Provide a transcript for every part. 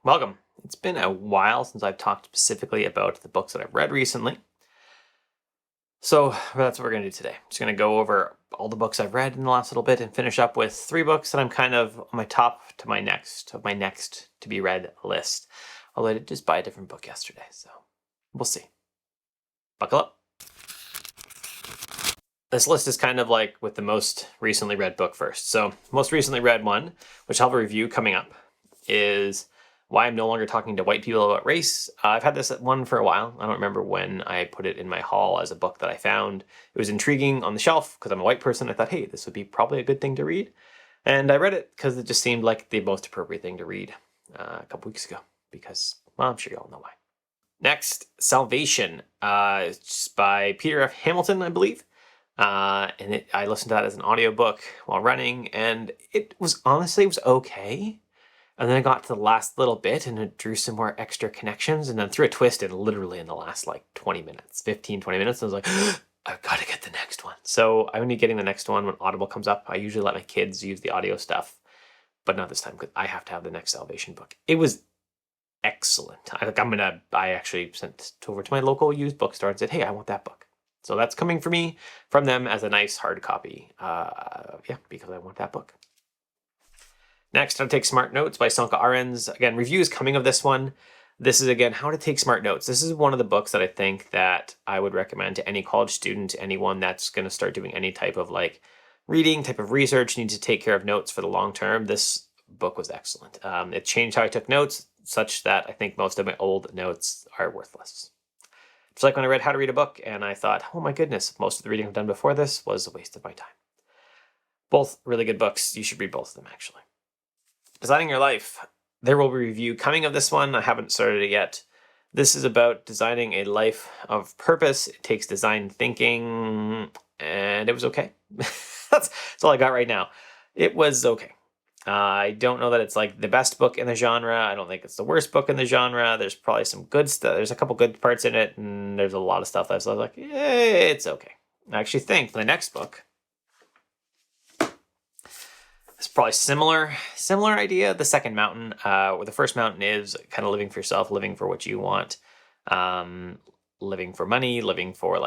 Welcome. It's been a while since I've talked specifically about the books that I've read recently. So that's what we're going to do today. Just going to go over all the books I've read in the last little bit and finish up with 3 books that I'm kind of on my top to my next to be read list. Although I did just buy a different book yesterday, so we'll see. Buckle up. This list is kind of like with the most recently read book first. So most recently read one, which I'll have a review coming up, is Why I'm No Longer Talking to White People About Race. I've had this one for a while. I don't remember when I put it in my haul as a book that I found. It was intriguing on the shelf because I'm a white person. I thought, hey, this would be probably a good thing to read. And I read it because it just seemed like the most appropriate thing to read a couple weeks ago because, well, I'm sure you all know why. Next, Salvation. It's by Peter F. Hamilton, I believe. I listened to that as an audiobook while running, and it was okay. And then I got to the last little bit and it drew some more extra connections and then threw a twist in literally in the last 20 minutes, 15, 20 minutes. I was like, I've got to get the next one. So I'm going to be getting the next one when Audible comes up. I usually let my kids use the audio stuff, but not this time because I have to have the next Salvation book. It was excellent. I actually sent it over to my local used bookstore and said, hey, I want that book. So that's coming from them as a nice hard copy. Because I want that book. Next, How to Take Smart Notes by Sanka Arens. Again, review is coming of this one. This is, again, How to Take Smart Notes. This is one of the books that I think that I would recommend to any college student, anyone that's going to start doing any type of reading, type of research, needs to take care of notes for the long term. This book was excellent. It changed how I took notes, such that I think most of my old notes are worthless. It's like when I read How to Read a Book, and I thought, oh my goodness, most of the reading I've done before this was a waste of my time. Both really good books. You should read both of them, actually. Designing Your Life. There will be a review coming of this one. I haven't started it yet. This is about designing a life of purpose. It takes design thinking, and it was okay. That's all I got right now. It was okay. I don't know that it's the best book in the genre. I don't think it's the worst book in the genre. There's probably some good stuff. There's a couple good parts in it, and there's a lot of stuff that's it's okay. I actually think the next book, it's probably similar idea. The Second Mountain, where the first mountain is kind of living for yourself, living for what you want, living for money, living for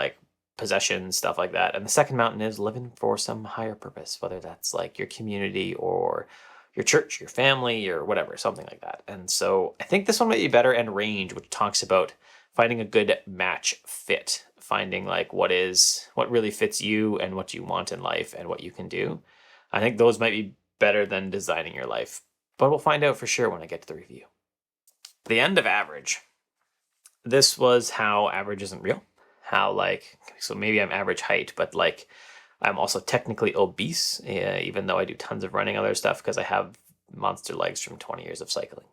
possessions, stuff like that. And the second mountain is living for some higher purpose, whether that's your community or your church, your family, or whatever, something like that. And so I think this one might be better. And Range, which talks about finding a good match fit, finding what really fits you and what you want in life and what you can do. I think those might be better than Designing Your Life, but we'll find out for sure when I get to the review. The End of Average. This was how average isn't real. How so maybe I'm average height, but I'm also technically obese, even though I do tons of running, other stuff, because I have monster legs from 20 years of cycling.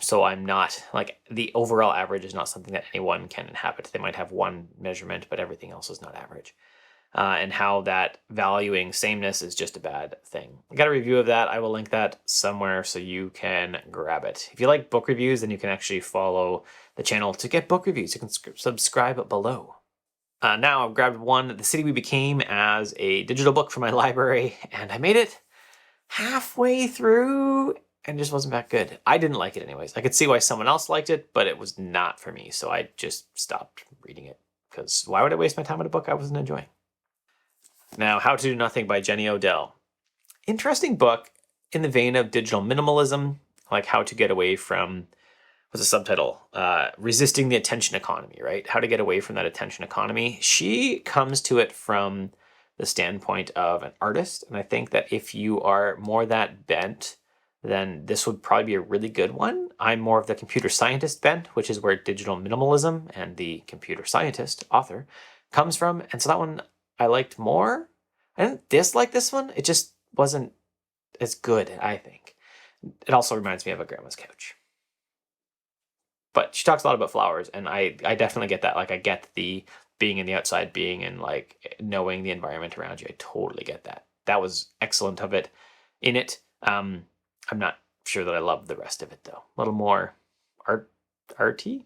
So I'm not the overall average is not something that anyone can inhabit. They might have one measurement, but everything else is not average. And how that valuing sameness is just a bad thing. I got a review of that. I will link that somewhere so you can grab it. If you like book reviews, then you can actually follow the channel to get book reviews. You can subscribe below. Now I've grabbed one, The City We Became, as a digital book for my library, and I made it halfway through and just wasn't that good. I didn't like it anyways. I could see why someone else liked it, but it was not for me, so I just stopped reading it, because why would I waste my time on a book I wasn't enjoying? Now, How to Do Nothing by Jenny Odell. Interesting book in the vein of digital minimalism, how to get away from, what's the subtitle? Resisting the attention economy, right? How to get away from that attention economy. She comes to it from the standpoint of an artist, and I think that if you are more that bent, then this would probably be a really good one. I'm more of the computer scientist bent, which is where digital minimalism and the computer scientist author comes from, and so that one I liked more. I didn't dislike this one. It just wasn't as good, I think. It also reminds me of a grandma's couch. But she talks a lot about flowers, and I definitely get that. I get the being in the outside, being in knowing the environment around you. I totally get that. That was excellent of it in it. I'm not sure that I love the rest of it though. A little more arty,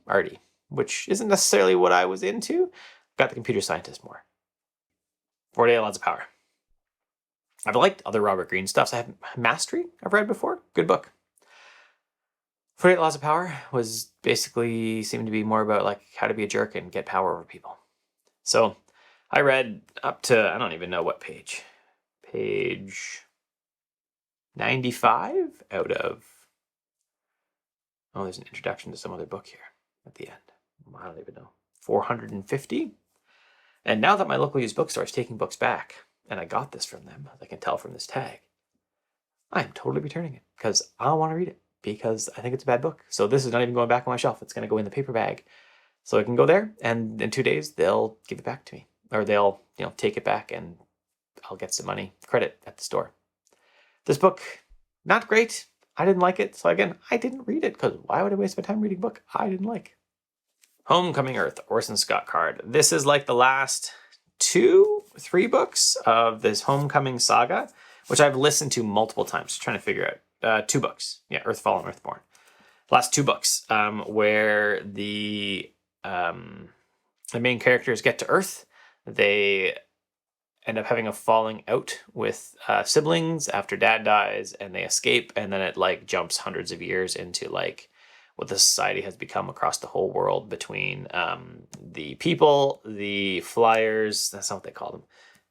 which isn't necessarily what I was into. Got the computer scientist more. 48 Laws of Power. I've liked other Robert Greene stuff. So I have Mastery, I've read before. Good book. 48 Laws of Power was basically seemed to be more about like how to be a jerk and get power over people. So I read up to, I don't even know what page. Page 95 out of, oh, there's an introduction to some other book here at the end. I don't even know. 450. And now that my local used bookstore is taking books back, and I got this from them, as I can tell from this tag, I'm totally returning it because I want to read it because I think it's a bad book. So this is not even going back on my shelf. It's going to go in the paper bag. So I can go there, and in 2 days, they'll give it back to me. Or they'll, take it back, and I'll get some money credit at the store. This book, not great. I didn't like it. So again, I didn't read it because why would I waste my time reading a book I didn't like? Homecoming Earth, Orson Scott Card. This is like the last 2-3 books of this Homecoming saga, which I've listened to multiple times, trying to figure out. 2 books. Yeah, Earthfall and Earthborn. Last 2 books, where the main characters get to Earth. They end up having a falling out with siblings after dad dies, and they escape, and then it like jumps hundreds of years into like what the society has become across the whole world between the people, the flyers, that's not what they call them,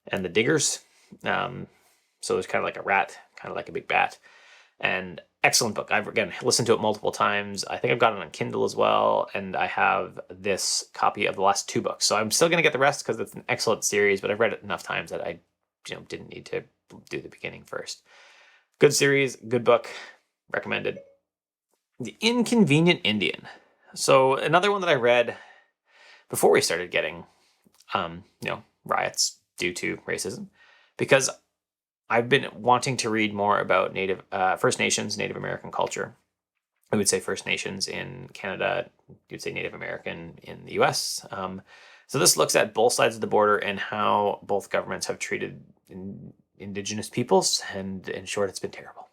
and the diggers. So there's kind of like a rat, kind of like a big bat. And excellent book. I've, again, listened to it multiple times. I think I've got it on Kindle as well, and I have this copy of the last 2 books. So I'm still going to get the rest because it's an excellent series, but I've read it enough times that I didn't need to do the beginning first. Good series, good book, recommended. The Inconvenient Indian. So another one that I read before we started getting, riots due to racism, because I've been wanting to read more about First Nations, Native American culture. I would say First Nations in Canada. You'd say Native American in the U.S. So this looks at both sides of the border and how both governments have treated Indigenous peoples, and in short, it's been terrible.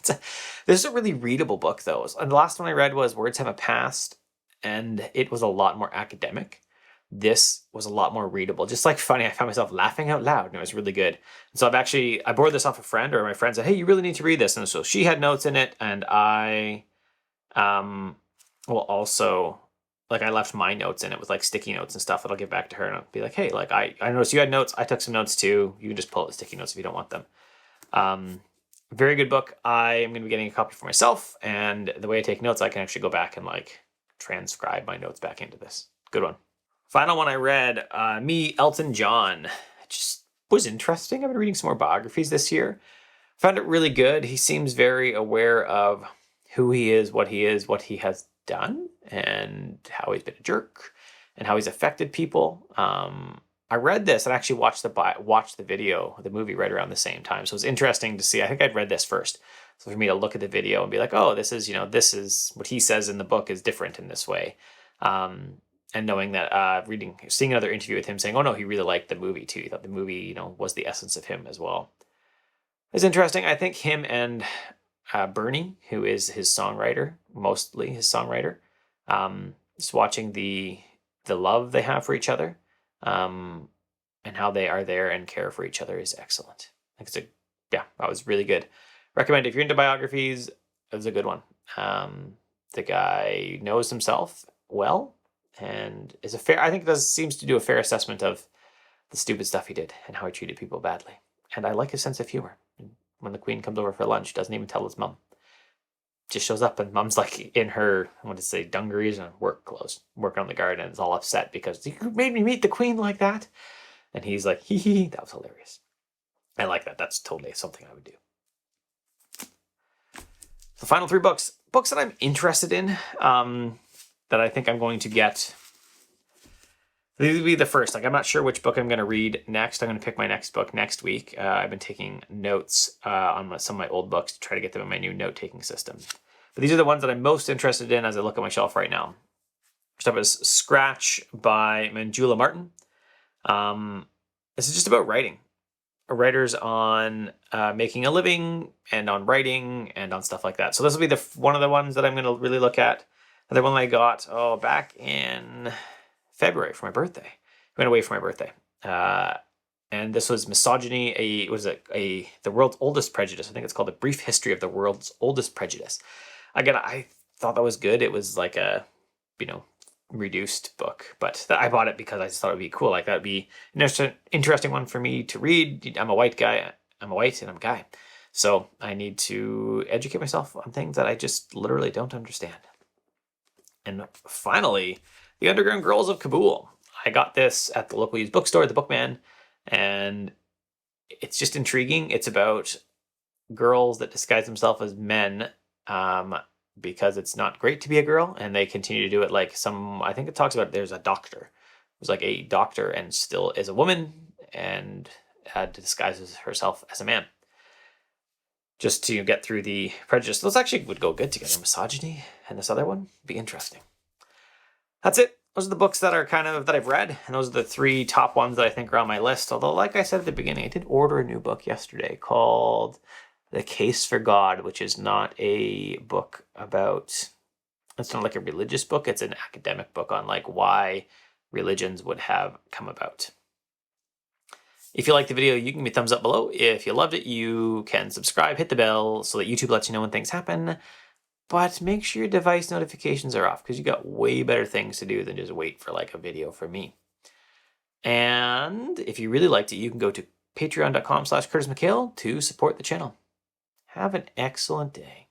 This is a really readable book, though. And the last one I read was Words Have a Past, and it was a lot more academic. This was a lot more readable. Just like funny, I found myself laughing out loud, and it was really good. And so I borrowed this off a friend, or my friend said, hey, you really need to read this. And so she had notes in it, and I will also, like, I left my notes in it with like sticky notes and stuff that I'll give back to her, and I'll be like, hey, like I noticed you had notes. I took some notes too. You can just pull out the sticky notes if you don't want them. Very good book. I am going to be getting a copy for myself, and the way I take notes, I can actually go back and like transcribe my notes back into this. Good one. Final one I read, Elton John. It just was interesting. I've been reading some more biographies this year. Found it really good. He seems very aware of who he is, what he has done, and how he's been a jerk, and how he's affected people. I read this and actually watched the video, the movie, right around the same time. So it was interesting to see. I think I'd read this first. So for me to look at the video and be like, oh, this is what he says in the book is different in this way. And knowing that, seeing another interview with him saying, oh no, he really liked the movie too. He thought the movie, was the essence of him as well. It's interesting. I think him and Bernie, who is his songwriter, mostly his songwriter, just watching the love they have for each other, and how they are there and care for each other is excellent. That was really good. Recommend if you're into biographies, it was a good one. The guy knows himself well, and seems to do a fair assessment of the stupid stuff he did and how he treated people badly. And I like his sense of humor. When the Queen comes over for lunch, doesn't even tell his mum. Just shows up, and Mum's like in her, dungarees and work clothes, working on the garden, and is all upset because you made me meet the Queen like that. And he's like, hee hee, that was hilarious. I like that. That's totally something I would do. The final 3 books that I'm interested in, that I think I'm going to get. These will be the first. I'm not sure which book I'm going to read next. I'm going to pick my next book next week. I've been taking notes on some of my old books to try to get them in my new note-taking system. But these are the ones that I'm most interested in as I look at my shelf right now. First up is Scratch by Manjula Martin. This is just about writing. Writers on making a living and on writing and on stuff like that. So this will be one of the ones that I'm going to really look at. Another one I got back in February for my birthday. Went away for my birthday. And this was Misogyny, the world's oldest prejudice. I think it's called A Brief History of the World's Oldest Prejudice. Again, I thought that was good. It was like a, you know, reduced book, but I bought it because I just thought it'd be cool. Like that'd be an interesting one for me to read. I'm a white guy. I'm white and I'm a guy. So I need to educate myself on things that I just literally don't understand. And finally, The Underground Girls of Kabul. I got this at the local used bookstore, the Bookman, and it's just intriguing. It's about girls that disguise themselves as men because it's not great to be a girl, and they continue to do it. Like I think it talks about there's a doctor who's like a doctor and still is a woman and disguises herself as a man just to get through the prejudice. Those actually would go good together. Misogyny and this other one would be interesting. That's it. Those are the books that are that I've read, and those are the 3 top ones that I think are on my list. Although, like I said at the beginning, I did order a new book yesterday called The Case for God, which is not a book about, it's not like a religious book. It's an academic book on like why religions would have come about. If you liked the video, you can give me a thumbs up below. If you loved it, you can subscribe, hit the bell so that YouTube lets you know when things happen. But make sure your device notifications are off because you got way better things to do than just wait for like a video from me. And if you really liked it, you can go to patreon.com/CurtisMcHale to support the channel. Have an excellent day.